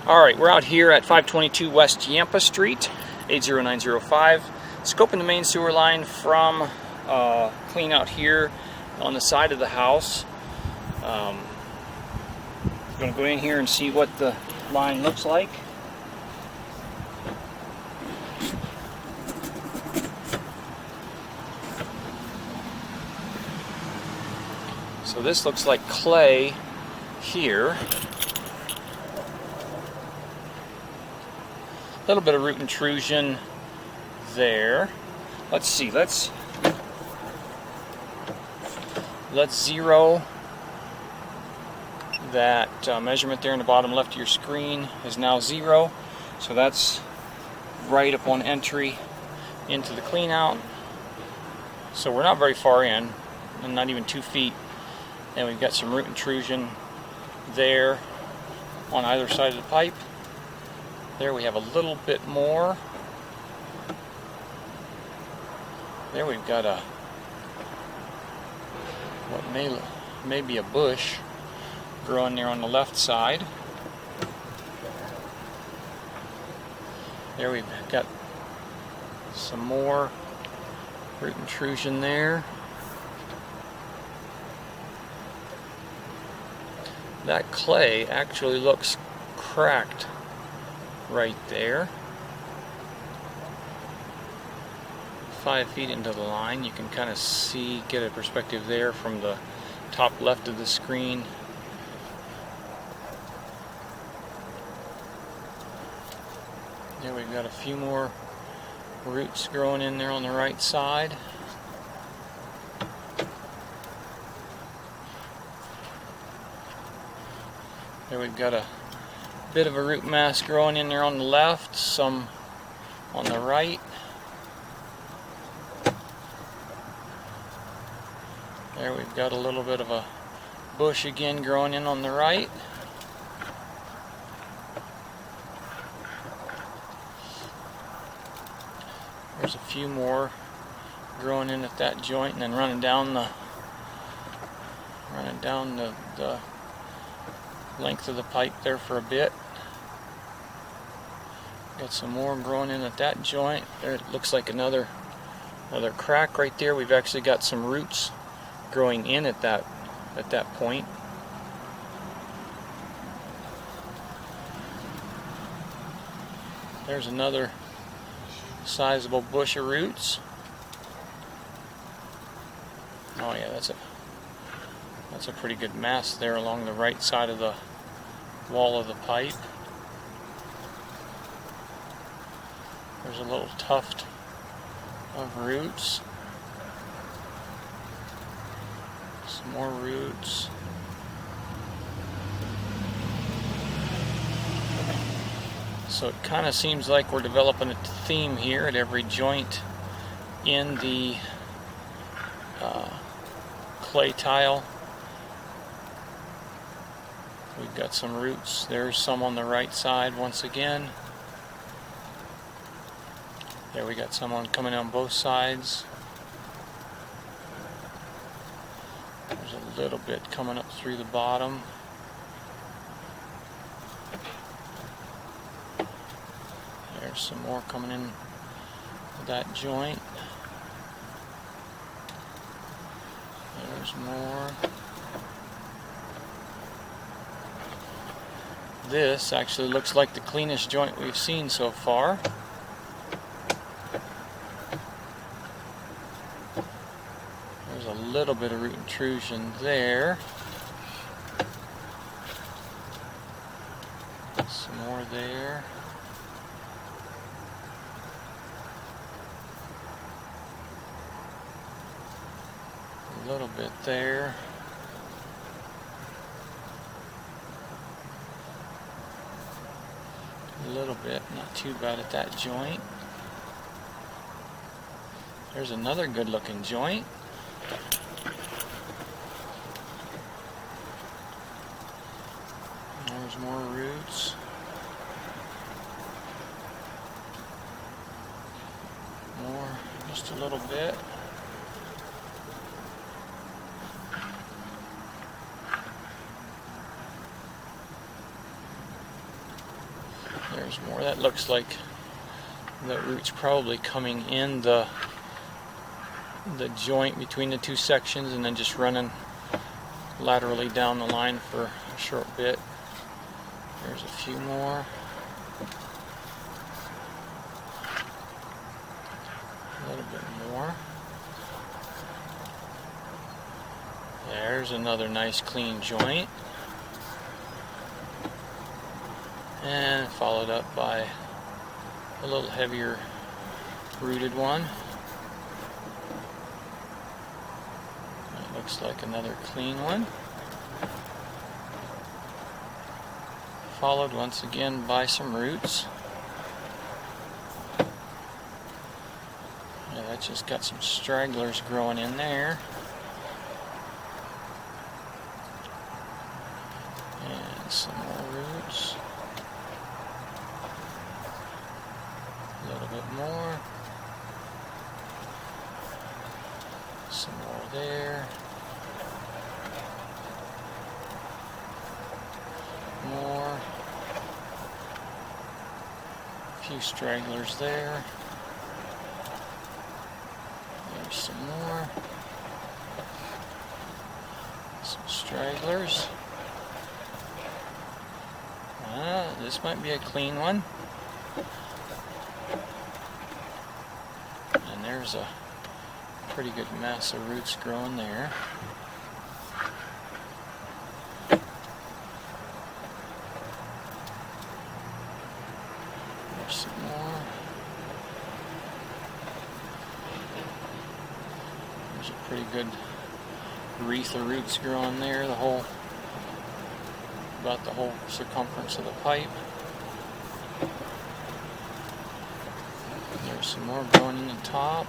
Alright, we're out here at 522 West Yampa Street, 80905, scoping the main sewer line from clean out here on the side of the house. I'm going to go in here and see what the line looks like. So this looks like clay here. A little bit of root intrusion there. Let's see, let's zero that measurement there in the bottom left of your screen is now 0. So that's right upon entry into the clean out. So we're not very far in, and not even 2 feet. And we've got some root intrusion there on either side of the pipe. There we have a little bit more. There we've got a what may be a bush growing there on the left side. There we've got some more root intrusion there. That clay actually looks cracked right there. 5 feet into the line, you can kind of see, get a perspective there from the top left of the screen. There we've got a few more roots growing in there on the right side. There we've got a bit of a root mass growing in there on the left, some on the right. There we've got a little bit of a bush again growing in on the right. There's a few more growing in at that joint and then running down the length of the pipe there for a bit. Got some more growing in at that joint. There it looks like another crack right there. We've actually got some roots growing in at that point. There's another sizable bush of roots. Oh yeah, that's a pretty good mass there along the right side of the wall of the pipe. There's a little tuft of roots. Some more roots. So it kind of seems like we're developing a theme here at every joint in the clay tile. We've got some roots. There's some on the right side once again. There we got some coming on both sides. There's a little bit coming up through the bottom. There's some more coming in that joint. There's more. This actually looks like the cleanest joint we've seen so far. There's a little bit of root intrusion there. Some more there. A little bit there. A little bit, not too bad at that joint. There's another good looking joint. There's more roots. More, just a little bit. There's more. That looks like the root's probably coming in the joint between the two sections and then just running laterally down the line for a short bit. There's a few more. A little bit more. There's another nice clean joint. And followed up by a little heavier rooted one. That looks like another clean one. Followed once again by some roots. Yeah, that just got some stragglers growing in there. And some more roots. A little bit more. Some more there. More. A few stragglers there. There's some more. Some stragglers. This might be a clean one. And there's a pretty good mass of roots growing there. There's some more. There's a pretty good wreath of roots growing there, about the whole circumference of the pipe. There's some more growing in the top.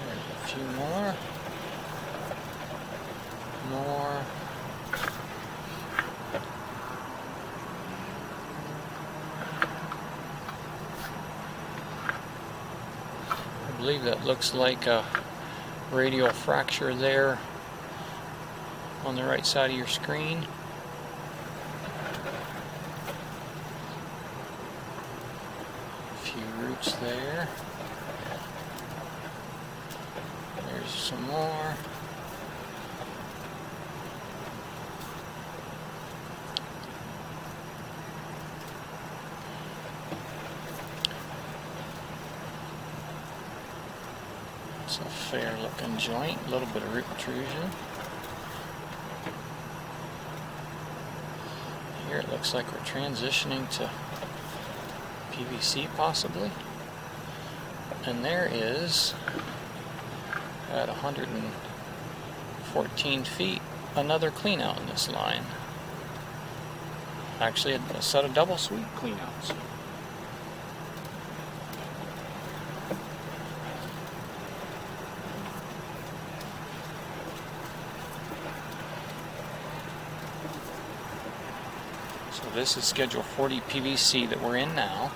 There's a few more. More. I believe that looks like a radial fracture there on the right side of your screen. A few roots there. There's some more. It's a fair looking joint, a little bit of root intrusion. Here it looks like we're transitioning to PVC possibly. And there is, at 114 feet, another clean out in this line. Actually a set of double sweep clean outs. So this is schedule 40 PVC that we're in now.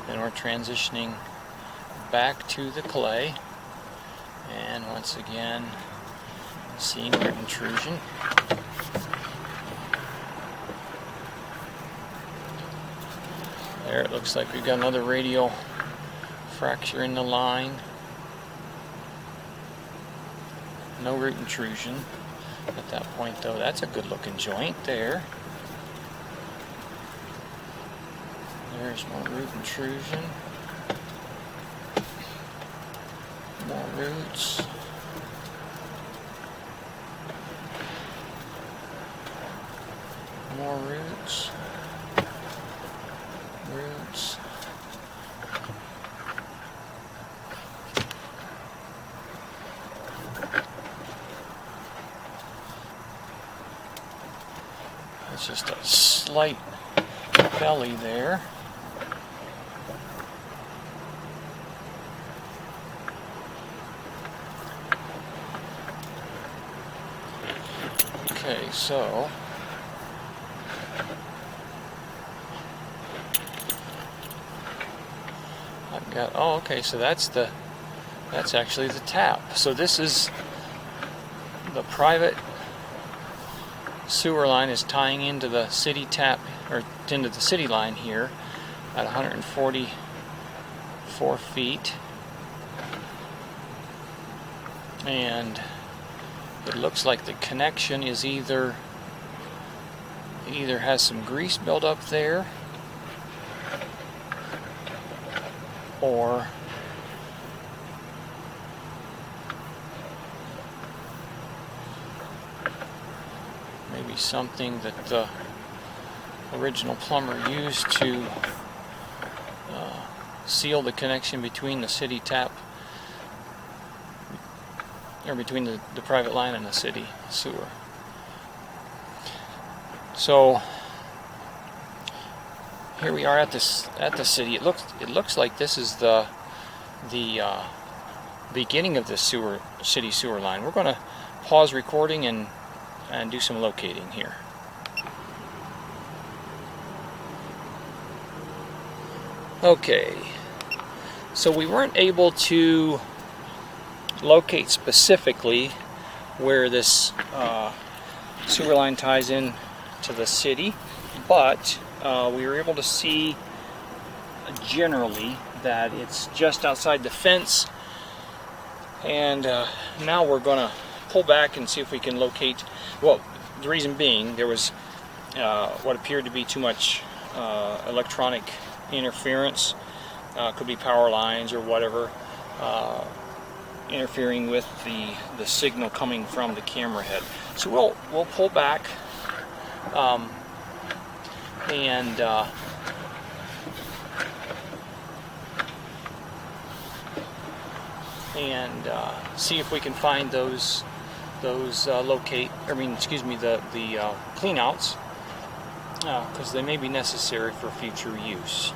Then we're transitioning back to the clay. And once again, seeing root intrusion. There it looks like we've got another radial fracture in the line. No root intrusion at that point though. That's a good looking joint there. There's more root intrusion. More roots. More roots. Roots. It's just a slight belly there. Okay, so got, oh, okay, so that's actually the tap. So this is the private sewer line is tying into the city tap, or into the city line here at 144 feet. And it looks like the connection is either has some grease buildup there, or maybe something that the original plumber used to seal the connection between the city tap, or between the private line and the city sewer. So here we are at the city. It looks like this is the beginning of the city sewer line. We're going to pause recording and do some locating here. Okay, so we weren't able to locate specifically where this sewer line ties in to the city, but we were able to see generally that it's just outside the fence, and now we're going to pull back and see if we can locate. Well, the reason being, there was what appeared to be too much electronic interference, could be power lines or whatever, interfering with the signal coming from the camera head. So we'll pull back and see if we can find those the cleanouts, because they may be necessary for future use.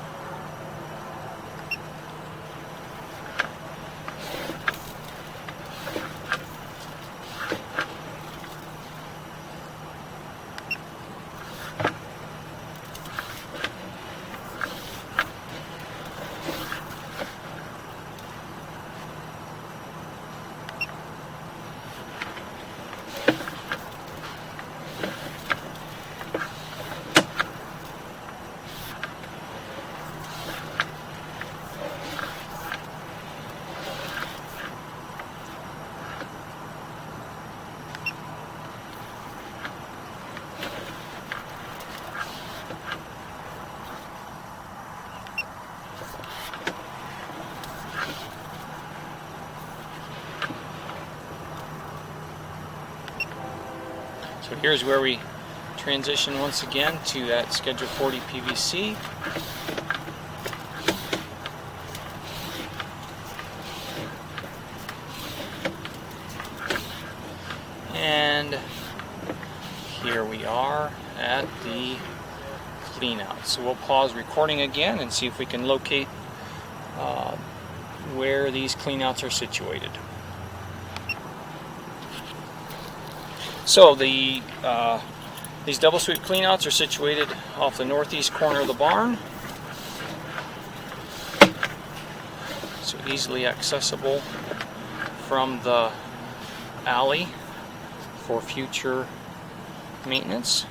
So here's where we transition once again to that Schedule 40 PVC. And here we are at the cleanout. So we'll pause recording again and see if we can locate where these cleanouts are situated. So these double sweep cleanouts are situated off the northeast corner of the barn, so easily accessible from the alley for future maintenance.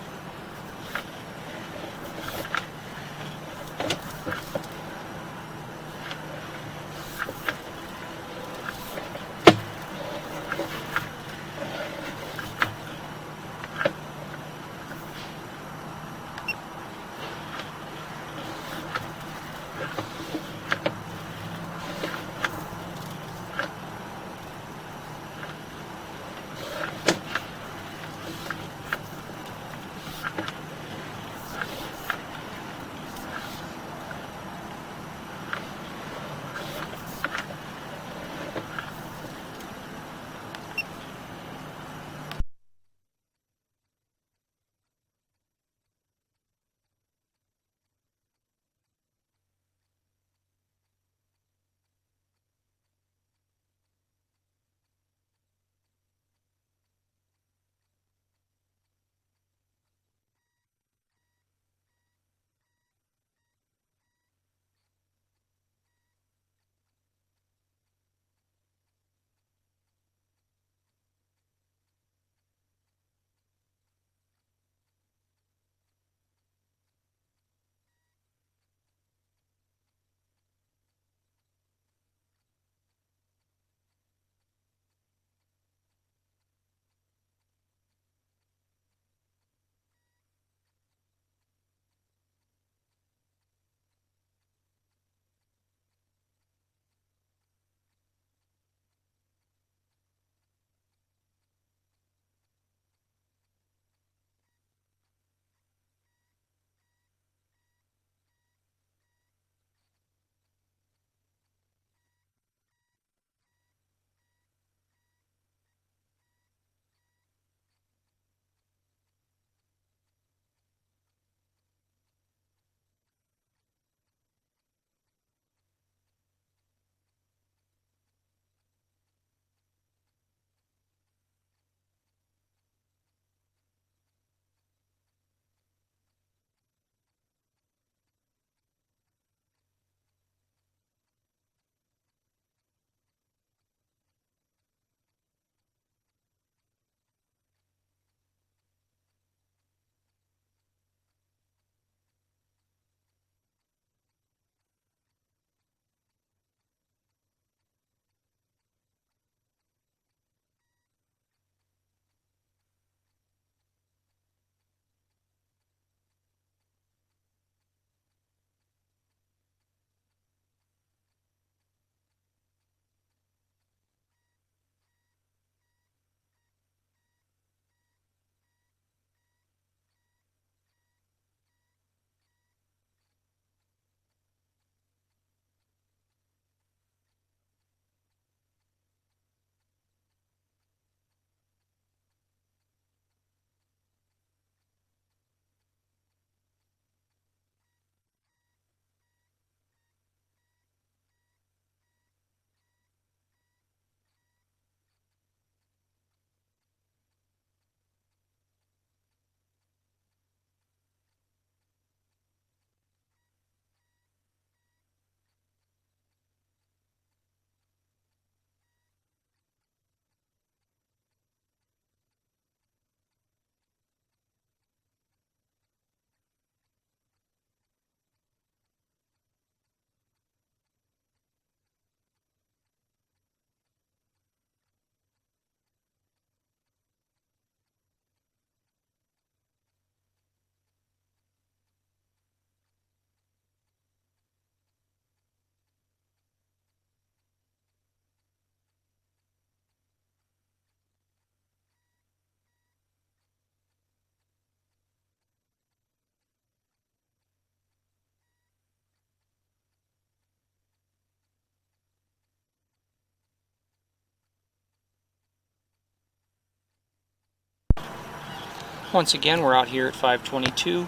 Once again, we're out here at 522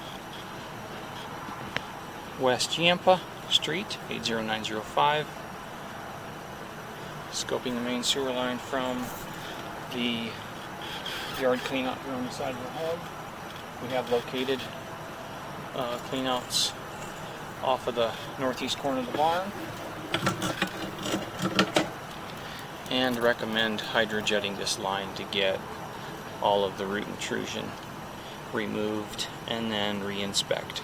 West Yampa Street, 80905. Scoping the main sewer line from the yard cleanout here on the side of the home. We have located cleanouts off of the northeast corner of the barn, and recommend hydrojetting this line to get all of the root intrusion removed and then re-inspect.